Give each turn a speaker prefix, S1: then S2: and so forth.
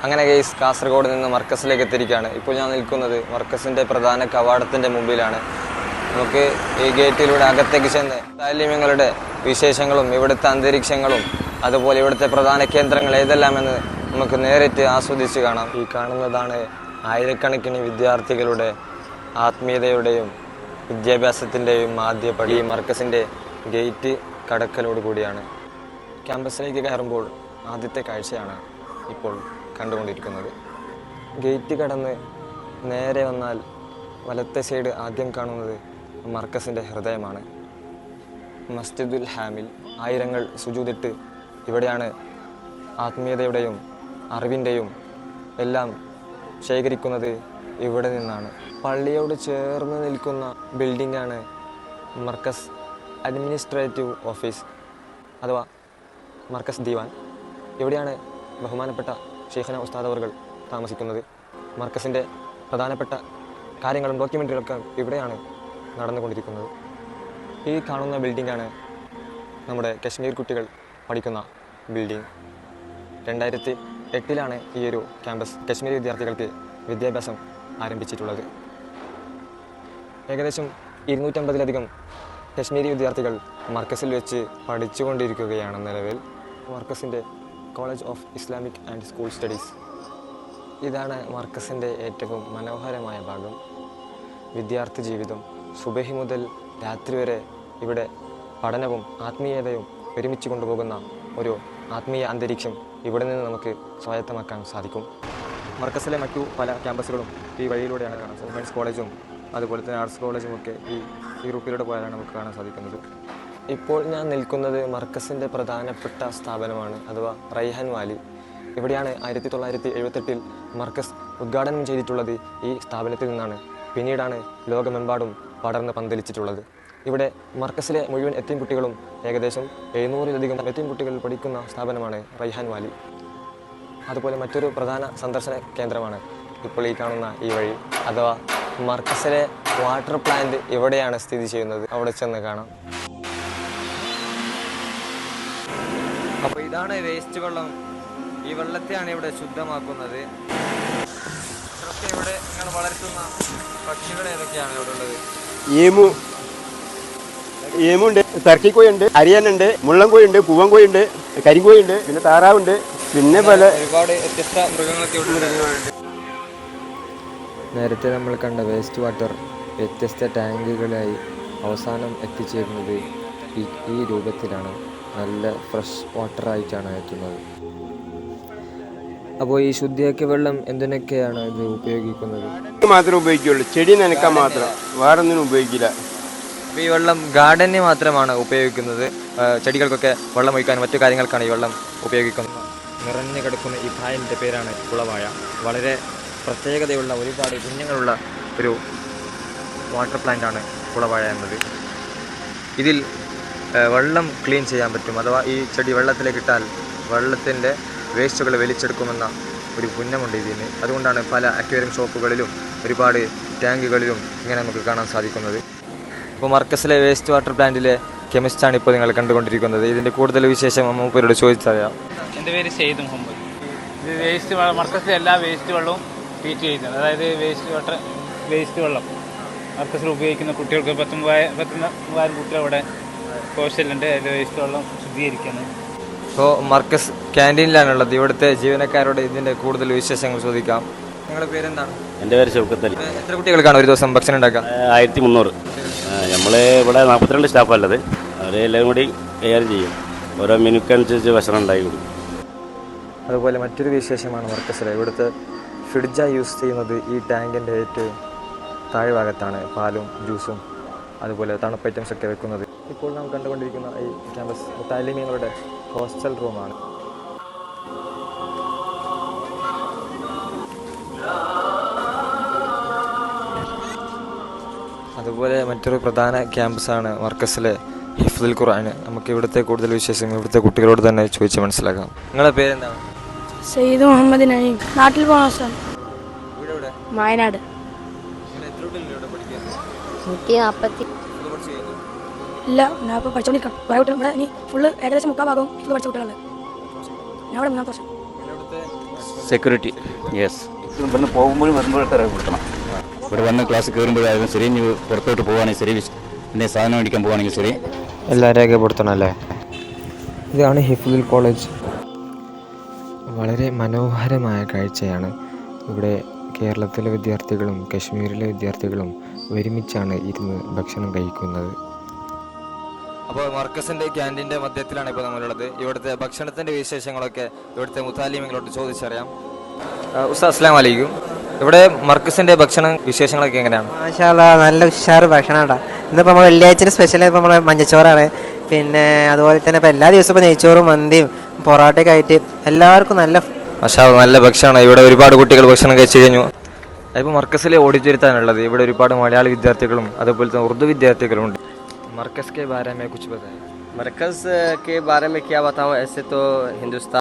S1: അങ്ങനെ ഗൈസ് കാസർഗോഡ് നിന്ന് മർക്കസിലേക്ക് എത്തിയിരിക്കുകയാണ്. ഇപ്പോൾ ഞാൻ നിൽക്കുന്നത് മർക്കസിൻ്റെ പ്രധാന കവാടത്തിൻ്റെ മുമ്പിലാണ്. നമുക്ക് ഈ ഗേറ്റിലൂടെ അകത്തേക്ക് ചെന്ന് താലിമ്യങ്ങളുടെ വിശേഷങ്ങളും ഇവിടുത്തെ അന്തരീക്ഷങ്ങളും അതുപോലെ ഇവിടുത്തെ പ്രധാന കേന്ദ്രങ്ങൾ ഏതെല്ലാമെന്ന് നമുക്ക് നേരിട്ട് ആസ്വദിച്ച് കാണാം. ഈ കാണുന്നതാണ് ആയിരക്കണക്കിന് വിദ്യാർത്ഥികളുടെ ആത്മീയതയുടെയും വിദ്യാഭ്യാസത്തിൻ്റെയും ആദ്യപടി. ഈ മർക്കസിൻ്റെ ഗേറ്റ് കടക്കലോടുകൂടിയാണ്. ക്യാമ്പസിലേക്ക് കയറുമ്പോൾ ആദ്യത്തെ കാഴ്ചയാണ് ഇപ്പോൾ കണ്ടുകൊണ്ടിരിക്കുന്നത്. ഗേറ്റ് കടന്ന് നേരെ വന്നാൽ വലത്തെ സൈഡ് ആദ്യം കാണുന്നത് മർക്കസിൻ്റെ ഹൃദയമാണ്. മസ്ജിദുൽ ഹാമിൽ ആയിരങ്ങൾ സുജൂദിട്ട് ഇവിടെയാണ് ആത്മീയതയുടെയും അറിവിൻ്റെയും എല്ലാം ശേഖരിക്കുന്നത് ഇവിടെ നിന്നാണ്. പള്ളിയോട് ചേർന്ന് നിൽക്കുന്ന ബിൽഡിംഗാണ് മർക്കസ് അഡ്മിനിസ്ട്രേറ്റീവ് ഓഫീസ് അഥവാ മർക്കസ് ദീവാൻ. ഇവിടെയാണ് ബഹുമാനപ്പെട്ട ഷെയ്ഖന ഉസ്താദ് അവർ താമസിക്കുന്നത്. മർക്കസിൻ്റെ പ്രധാനപ്പെട്ട കാര്യങ്ങളും ഡോക്യുമെൻ്ററികളൊക്കെ ഇവിടെയാണ് നടന്നുകൊണ്ടിരിക്കുന്നത്. ഈ കാണുന്ന ബിൽഡിംഗാണ് നമ്മുടെ കശ്മീർ കുട്ടികൾ പഠിക്കുന്ന ബിൽഡിംഗ്. 2008 ഈ ഒരു ക്യാമ്പസ് കശ്മീരി വിദ്യാർത്ഥികൾക്ക് വിദ്യാഭ്യാസം ആരംഭിച്ചിട്ടുള്ളത്. ഏകദേശം 250-ലധികം കശ്മീരി വിദ്യാർത്ഥികൾ മർക്കസിൽ വെച്ച് പഠിച്ചുകൊണ്ടിരിക്കുകയാണ് നിലവിൽ. മർക്കസിൻ്റെ college of Islamic and school studies. ഇതാണ് മർക്കസിൻ്റെ ഏറ്റവും മനോഹരമായ ഭാഗം. വിദ്യാർത്ഥി ജീവിതം സുബഹി മുതൽ രാത്രി വരെ ഇവിടെ പഠനവും ആത്മീയതയും ഒരുമിച്ച് കൊണ്ടുപോകുന്ന ഒരു ആത്മീയ അന്തരീക്ഷം ഇവിടെ നിന്ന് നമുക്ക് സ്വായത്തമാക്കാൻ സാധിക്കും. മർക്കസിലെ മറ്റു പല ക്യാമ്പസുകളും ഈ വഴിയിലൂടെയാണ് കാണാൻ. വുമൻസ് കോളേജും അതുപോലെ തന്നെ ആർട്സ് കോളേജും ഒക്കെ ഈ റൂട്ടിലൂടെ പോയാലാണ് നമുക്ക് കാണാൻ സാധിക്കുന്നത്. ഇപ്പോൾ ഞാൻ നിൽക്കുന്നത് മർക്കസിൻ്റെ പ്രധാനപ്പെട്ട സ്ഥാപനമാണ് അഥവാ റൈഹാൻ വാലി. ഇവിടെയാണ് 1978 മർക്കസ് ഉദ്ഘാടനം ചെയ്തിട്ടുള്ളത്. ഈ സ്ഥാപനത്തിൽ നിന്നാണ്. പിന്നീടാണ് ലോകമെമ്പാടും പടർന്ന് പന്തലിച്ചിട്ടുള്ളത്. ഇവിടെ മർക്കസിലെ മുഴുവൻ എത്തീം കുട്ടികളും ഏകദേശം 700-ലധികം എത്തീം കുട്ടികൾ പഠിക്കുന്ന സ്ഥാപനമാണ് റൈഹാൻ വാലി. അതുപോലെ മറ്റൊരു പ്രധാന സന്ദർശന കേന്ദ്രമാണ് ഇപ്പോൾ ഈ കാണുന്ന ഈ വഴി അഥവാ മർക്കസിലെ വാട്ടർ പ്ലാന്റ് ഇവിടെയാണ് സ്ഥിതി ചെയ്യുന്നത്. അവിടെ ചെന്ന് കാണാം. അപ്പോൾ ഇതാണ് വേസ്റ്റ് വെള്ളം. ഈ വെള്ളത്തെയാണ് ഇവിടെ ശുദ്ധമാക്കുന്നത്. ഇവിടെ നിങ്ങൾ വളർത്തുന്ന പക്ഷികൾ ഏതൊക്കെയാണ് ഇവിടെ ഉള്ളത്?
S2: ഏമുണ്ട്, ടർക്കിക്കോയുണ്ട്, അരിയനുണ്ട്, മുള്ളൻകോയുണ്ട്, പൂവൻകോയുണ്ട്, കരിങ്കോയുണ്ട്, പിന്നെ താറാവുണ്ട്, പിന്നെ പല
S1: ഒരുപാട് വ്യത്യസ്ത മൃഗങ്ങളൊക്കെ ഉണ്ട്. നേരത്തെ നമ്മൾ കണ്ട വേസ്റ്റ് വാട്ടർ വ്യത്യസ്ത ടാങ്കുകളായി അവസാനം എത്തിച്ചേരുന്നത് ഈ രൂപത്തിലാണ്. നല്ല ഫ്രഷ് വാട്ടറായിട്ടാണ് എത്തുന്നത്. അപ്പോൾ ഈ ശുദ്ധിയാക്കിയ വെള്ളം എന്തിനൊക്കെയാണ് ഇത് ഉപയോഗിക്കുന്നത്?
S2: മാത്രമേ ഉപയോഗിക്കുള്ളൂ, ചെടി നനക്കാൻ മാത്രം, വേറൊന്നിനും ഉപയോഗിക്കില്ല.
S1: അപ്പോൾ ഈ വെള്ളം ഗാർഡന് മാത്രമാണ് ഉപയോഗിക്കുന്നത്. ചെടികൾക്കൊക്കെ വെള്ളം ഒഴിക്കാനും മറ്റു കാര്യങ്ങൾക്കാണ് ഈ വെള്ളം ഉപയോഗിക്കുന്നത്. നിറഞ്ഞു കിടക്കുന്ന ഈ കായലിൻ്റെ പേരാണ് കുളവാഴ. വളരെ പ്രത്യേകതയുള്ള ഒരുപാട് കുഞ്ഞുങ്ങളുള്ള ഒരു വാട്ടർ പ്ലാന്റാണ് കുളവാഴ എന്നത്. ഇതിൽ വെള്ളം ക്ലീൻ ചെയ്യാൻ പറ്റും. അഥവാ ഈ ചെടി വെള്ളത്തിലേക്ക് ഇട്ടാൽ വെള്ളത്തിൻ്റെ വേസ്റ്റുകൾ വലിച്ചെടുക്കുമെന്ന ഒരു പുണ്യമുണ്ട് ഇതിന്. അതുകൊണ്ടാണ് പല അക്വേറിയം ഷോപ്പുകളിലും ഒരുപാട് ടാങ്കുകളിലും ഇങ്ങനെ നമുക്ക് കാണാൻ സാധിക്കുന്നത്. ഇപ്പോൾ മർക്കസിലെ വേസ്റ്റ് വാട്ടർ പ്ലാന്റിലെ കെമിസ്റ്റാണ് ഇപ്പോൾ നിങ്ങൾ കണ്ടുകൊണ്ടിരിക്കുന്നത്. ഇതിൻ്റെ കൂടുതൽ വിശേഷം മൂപ്പരോട് ചോദിച്ചറിയാം.
S3: എൻ്റെ പേര് സെയ്ദ് മുഹമ്മദ്. ഇത് വേസ്റ്റ് മർക്കസിലെ എല്ലാ വേസ്റ്റ് വെള്ളവും ട്രീറ്റ് ചെയ്യുന്നത്. അതായത് വേസ്റ്റ് വെള്ളം മർക്കസിൽ ഉപയോഗിക്കുന്ന കുട്ടികൾക്ക് 10,000 കുട്ടികൾ അവിടെ ഹോസ്റ്റലുണ്ട്. അതിൽ വേസ്റ്റ് വെള്ളം ശുദ്ധീകരിക്കുന്നത്.
S1: ഇപ്പോൾ മർക്കസ് ക്യാൻറ്റീനിലാണുള്ളത്. ഇവിടുത്തെ ജീവനക്കാരോട് ഇതിൻ്റെ കൂടുതൽ വിശേഷങ്ങൾ ചോദിക്കാം. നിങ്ങളുടെ പേരെന്താണ്?
S4: എൻ്റെ പേര് ഷൗക്കത്തലി.
S1: എത്ര കുട്ടികൾക്കാണ് ഒരു ദിവസം ഭക്ഷണം ഉണ്ടാക്കുക?
S4: 1300. നമ്മൾ ഇവിടെ 42 സ്റ്റാഫല്ലത്. അവരെല്ലാവരും കൂടി കൈകാര്യം ചെയ്യും. ഓരോ മെനുക്കനുസരിച്ച് ഭക്ഷണം ഉണ്ടാക്കി കൊടുക്കും.
S1: അതുപോലെ മറ്റൊരു വിശേഷമാണ് മർക്കസിലെ ഇവിടുത്തെ ഫ്രിഡ്ജായി യൂസ് ചെയ്യുന്നത്. ഈ ടാങ്കിൻ്റെ ഏറ്റവും താഴ്ഭാഗത്താണ് പാലും ജ്യൂസും അതുപോലെ തണുപ്പ് ഐറ്റംസ് ഒക്കെ വെക്കുന്നത്. ഇപ്പോൾ നാം കണ്ടുകൊണ്ടിരിക്കുന്ന ഈ ക്യാമ്പസ് താലിമ്യങ്ങളുടെ ഹോസ്റ്റൽ റൂമാണ്. അതുപോലെ മറ്റൊരു പ്രധാന ക്യാമ്പസാണ് മർക്കസിലെ ഹിഫ്ദുൽ ഖുർആൻ. നമുക്ക് ഇവിടുത്തെ കൂടുതൽ വിശേഷങ്ങൾ ഇവിടുത്തെ കുട്ടികളോട് തന്നെ ചോദിച്ച് മനസ്സിലാക്കാം. നിങ്ങളുടെ പേരെന്താണ്?
S5: സെയ്ദ് മുഹമ്മദ് നഈം. നാട്ടിൽ പോകണ സ്ഥലം വയനാട്. ഇല്ല, ഞാൻ ഇപ്പോൾ പഠിച്ചുകൊണ്ടിരിക്കണം. കുറേ കുട്ടികൾ ഇവിടെ ഫുള്ള് ഏകദേശം 3/4 ഭാഗവും ഫുള്ള് പഠിച്ച കുട്ടികളുണ്ട്. ഞാൻ ഇവിടെ 3-ാമത്തെ വർഷം.
S6: Security yes.
S7: ഇവിടുന്ന് പോകുമ്പോഴും വരുമ്പോഴൊക്കെ കൊടുക്കണം.
S6: ഇവിടെ വന്ന് ക്ലാസ് കയറുമ്പോഴായാലും ശരി, ഇനി പുറത്തോട്ട് പോവുകയാണെങ്കിൽ ശരി, എന്തെങ്കിലും സാധനം മേടിക്കാൻ പോവുകയാണെങ്കിൽ ശരി,
S1: എല്ലാം രേഖപ്പെടുത്തണം അല്ലേ. ഇതാണ് ഹിഫ്ലുൽ കോളേജ്. വളരെ മനോഹരമായ കാഴ്ചയാണ്. ഇവിടെ കേരളത്തിലെ വിദ്യാർത്ഥികളും കശ്മീരിലെ വിദ്യാർത്ഥികളും ഒരുമിച്ചാണ് ഇരുന്ന് ഭക്ഷണം കഴിക്കുന്നത്. അപ്പോൾ മർക്കസിൻ്റെ ക്യാൻറ്റീൻ്റെ മധ്യത്തിലാണ് ഇപ്പോൾ നമ്മളുള്ളത്. ഇവിടുത്തെ ഭക്ഷണത്തിൻ്റെ വിശേഷങ്ങളൊക്കെ ഇവിടുത്തെ മുത്താലിമികളോട് ചോദിച്ചറിയാം. ഉസ്താദ് അസ്സലാമു അലൈക്കും. ഇവിടെ മർക്കസിൻ്റെ ഭക്ഷണ വിശേഷങ്ങളൊക്കെ എങ്ങനെയാണ്?
S8: മാഷാ അല്ലാ, നല്ല ഉഷാറ് ഭക്ഷണമാണ്. ഇന്നിപ്പോൾ നമ്മൾ വെള്ളിയാഴ്ച സ്പെഷ്യൽ ഇപ്പോൾ നമ്മൾ മഞ്ഞച്ചോറാണ്. പിന്നെ അതുപോലെ തന്നെ ഇപ്പോൾ എല്ലാ ദിവസവും ഇപ്പോൾ നെയ്ച്ചോറും മന്തിയും പൊറോട്ടയൊക്കെ ആയിട്ട് എല്ലാവർക്കും നല്ല
S1: നല്ല ഭക്ഷണമാണ്. ഇവിടെ ഒരുപാട് കുട്ടികൾ ഭക്ഷണം കഴിച്ചു കഴിഞ്ഞു. ഇപ്പോൾ മർക്കസിലെ ഓഡിറ്റോറിയത്താണുള്ളത്. ഇവിടെ ഒരുപാട് മലയാളി വിദ്യാർത്ഥികളും അതുപോലെ തന്നെ ഉറുദു വിദ്യാർത്ഥികളും ഉണ്ട്. മർക്കസ് के बारे में कुछ बताएं.
S9: मरकज़ के बारे में क्या बताऊँ, ऐसे तो हिंदुस्तान